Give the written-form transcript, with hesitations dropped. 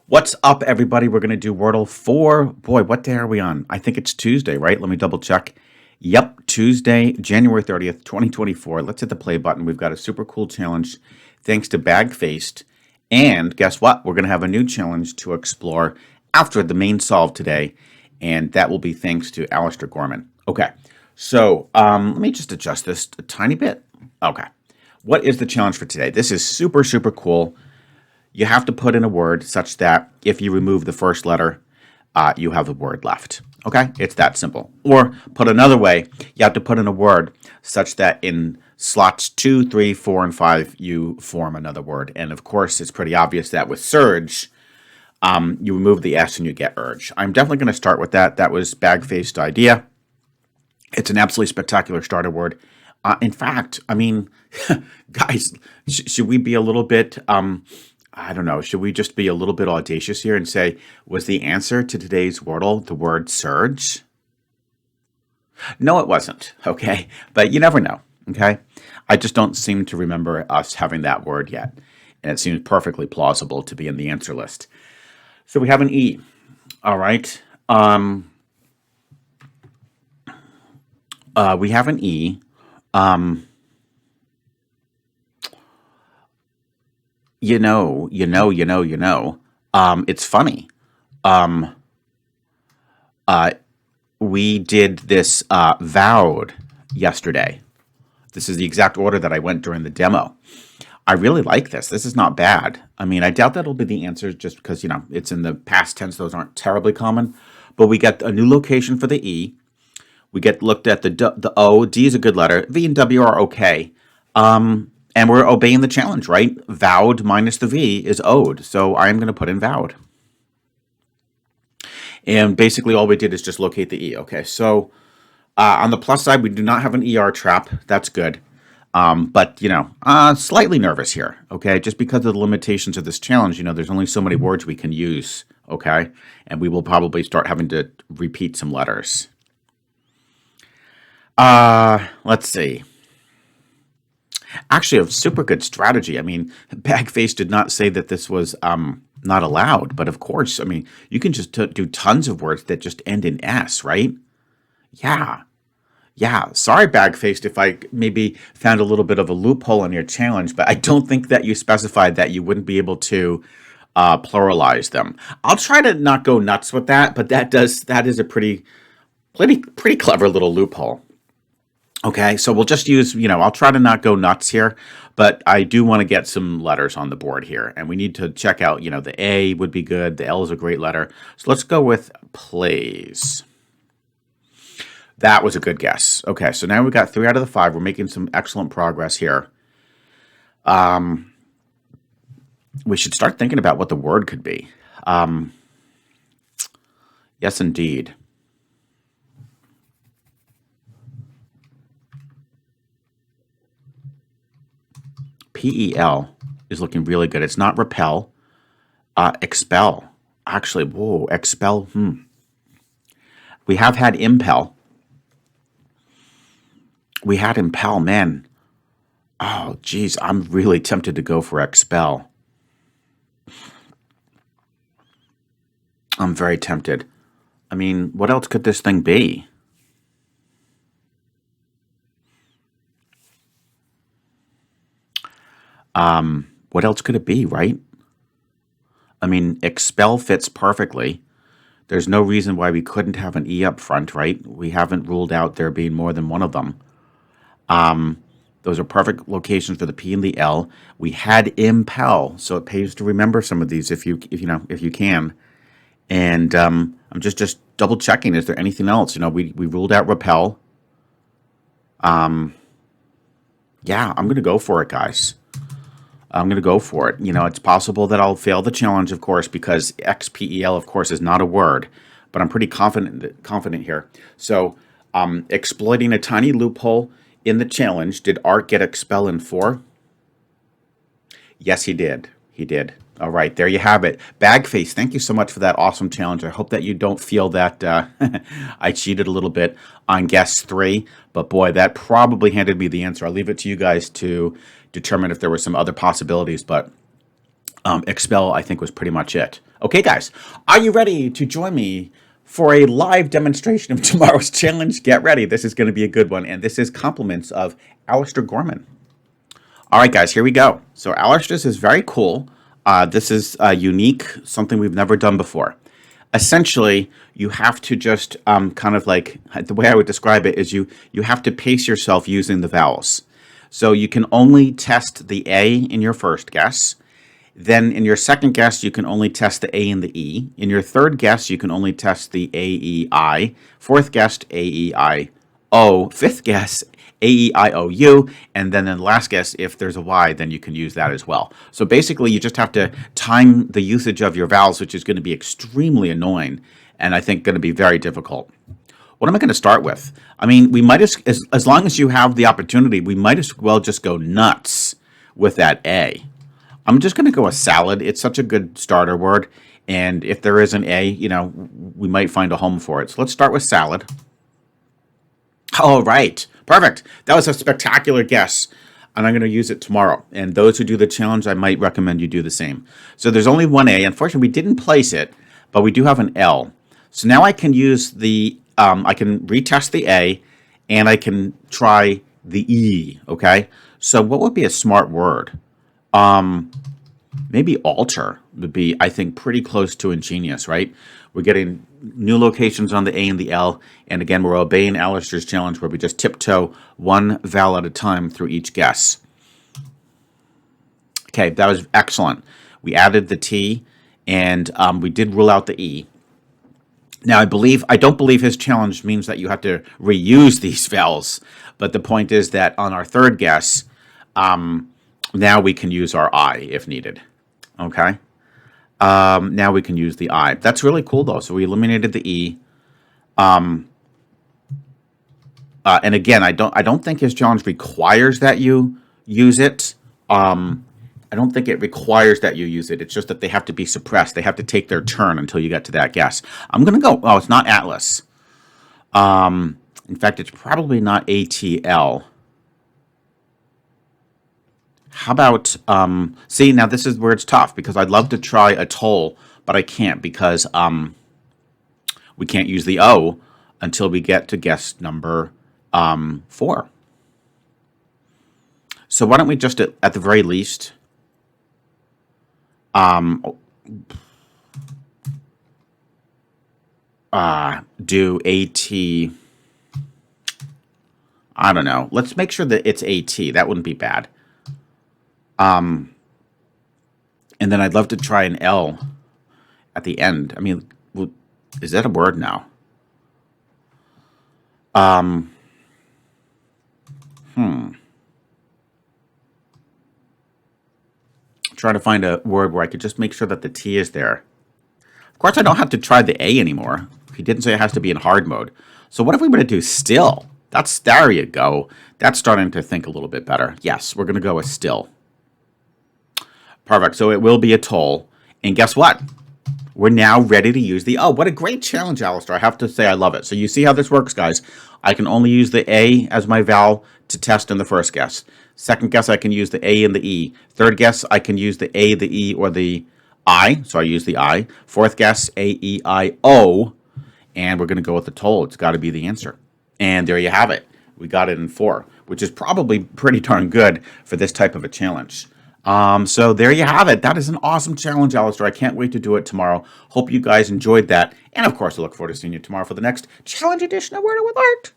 What's up, everybody? We're going to do Wordle for, boy, what day are we on? I think it's Tuesday, right? Let me double check. Yep, Tuesday, January 30th, 2024. Let's hit the play button. We've got a super cool challenge thanks to Bagfaced. And guess what? We're going to have a new challenge to explore after the main solve today. And that will be thanks to Alistair Gorman. Okay, so let me just adjust this a tiny bit. Okay, what is the challenge for today? This is super, super cool. You have to put in a word such that if you remove the first letter, you have a word left. Okay? It's that simple. Or put another way, you have to put in a word such that in slots 2, 3, 4, and 5, you form another word. And of course, it's pretty obvious that with surge, you remove the S and you get urge. I'm definitely going to start with that. That was Bagfaced idea. It's an absolutely spectacular starter word. In fact, I mean, guys, should we be a little bit... I don't know, should we just be a little bit audacious here and say, was the answer to today's Wordle the word surge? No, it wasn't, okay? But you never know, okay? I just don't seem to remember us having that word yet, and it seems perfectly plausible to be in the answer list. So we have an E, all right? We have an E. It's funny. We did this vowed yesterday. This is the exact order that I went during the demo. I really like this. This is not bad. I mean, I doubt that'll be the answer just because, it's in the past tense. Those aren't terribly common. But we got a new location for the E. We get looked at the O. D is a good letter. V and W are okay. And we're obeying the challenge, right? Vowed minus the V is owed. So I am going to put in vowed. And basically all we did is just locate the E. Okay, so on the plus side, we do not have an ER trap. That's good. But, slightly nervous here, okay? Just because of the limitations of this challenge, there's only so many words we can use, okay? And we will probably start having to repeat some letters. Let's see. Actually, a super good strategy. I mean, Bagface did not say that this was not allowed, but of course, I mean, you can just do tons of words that just end in S, right? Yeah. Sorry, Bagfaced, if I maybe found a little bit of a loophole in your challenge, but I don't think that you specified that you wouldn't be able to pluralize them. I'll try to not go nuts with that, but that is a pretty clever little loophole. Okay, so we'll just use, I'll try to not go nuts here, but I do want to get some letters on the board here. And we need to check out, the A would be good. The L is a great letter. So let's go with plays. That was a good guess. Okay, so now we got 3 out of the 5. We're making some excellent progress here. We should start thinking about what the word could be. Yes, indeed. PEL is looking really good. It's not repel. Expel. Actually, whoa, expel. We have had impel. We had impel, man. Oh, geez, I'm really tempted to go for expel. I'm very tempted. I mean, what else could this thing be? What else could it be, right? I mean, expel fits perfectly. There's no reason why we couldn't have an E up front, right? We haven't ruled out there being more than one of them. Those are perfect locations for the P and the L. We had impel, so it pays to remember some of these if you can. And I'm just double checking. Is there anything else? We ruled out repel. Yeah, I'm gonna go for it, guys. I'm going to go for it. It's possible that I'll fail the challenge, of course, because XPEL, of course, is not a word, but I'm pretty confident here. So, exploiting a tiny loophole in the challenge, did Art get expel in 4? Yes, he did. He did. All right, there you have it. Bagface, thank you so much for that awesome challenge. I hope that you don't feel that I cheated a little bit on guess 3, but boy, that probably handed me the answer. I'll leave it to you guys to determine if there were some other possibilities, but expel, I think, was pretty much it. Okay, guys, are you ready to join me for a live demonstration of tomorrow's challenge? Get ready. This is going to be a good one, and this is compliments of Alistair Gorman. All right, guys, here we go. So Alistair's is very cool. This is unique, something we've never done before. Essentially, you have to just kind of like, the way I would describe it is you have to pace yourself using the vowels. So you can only test the A in your first guess. Then in your second guess, you can only test the A and the E. In your third guess, you can only test the A, E, I. Fourth guess, A, E, I, O. Fifth guess, A, E, I, O, U. And then in the last guess, if there's a Y, then you can use that as well. So basically, you just have to time the usage of your vowels, which is going to be extremely annoying and I think going to be very difficult. What am I going to start with? I mean, we might as long as you have the opportunity, we might as well just go nuts with that A. I'm just going to go with salad. It's such a good starter word. And if there is an A, we might find a home for it. So let's start with salad. All right. Perfect. That was a spectacular guess. And I'm going to use it tomorrow. And those who do the challenge, I might recommend you do the same. So there's only one A. Unfortunately, we didn't place it, but we do have an L. So now I can use I can retest the A, and I can try the E, okay? So what would be a smart word? Maybe alter would be, I think, pretty close to ingenious, right? We're getting new locations on the A and the L, and again, we're obeying Alistair's challenge where we just tiptoe one vowel at a time through each guess. Okay, that was excellent. We added the T, and we did rule out the E. Now, I don't believe his challenge means that you have to reuse these vowels, but the point is that on our third guess, now we can use our I if needed, okay? Now we can use the I. That's really cool, though. So we eliminated the E. And again, I don't think his challenge requires that you use it. I don't think it requires that you use it. It's just that they have to be suppressed. They have to take their turn until you get to that guess. I'm going to go, oh, it's not Atlas. In fact, it's probably not ATL. How about, see, now this is where it's tough because I'd love to try atoll, but I can't because we can't use the O until we get to guess number 4. So why don't we just, at the very least, do AT, I don't know. Let's make sure that it's AT. That wouldn't be bad. And then I'd love to try an L at the end. I mean, is that a word now? Try to find a word where I could just make sure that the T is there. Of course, I don't have to try the A anymore. He didn't say it has to be in hard mode. So what if we were to do still? There you go. That's starting to think a little bit better. Yes, we're going to go with still. Perfect. So it will be a toll. And guess what? We're now ready to use the, oh, what a great challenge, Alistair. I have to say I love it. So you see how this works, guys. I can only use the A as my vowel to test in the first guess. Second guess, I can use the A and the E. Third guess, I can use the A, the E, or the I. So I use the I. Fourth guess, A, E, I, O. And we're going to go with the toll. It's got to be the answer. And there you have it. We got it in 4, which is probably pretty darn good for this type of a challenge. So there you have it. That is an awesome challenge, Alistair. I can't wait to do it tomorrow. Hope you guys enjoyed that. And of course, I look forward to seeing you tomorrow for the next challenge edition of Wordle with Art.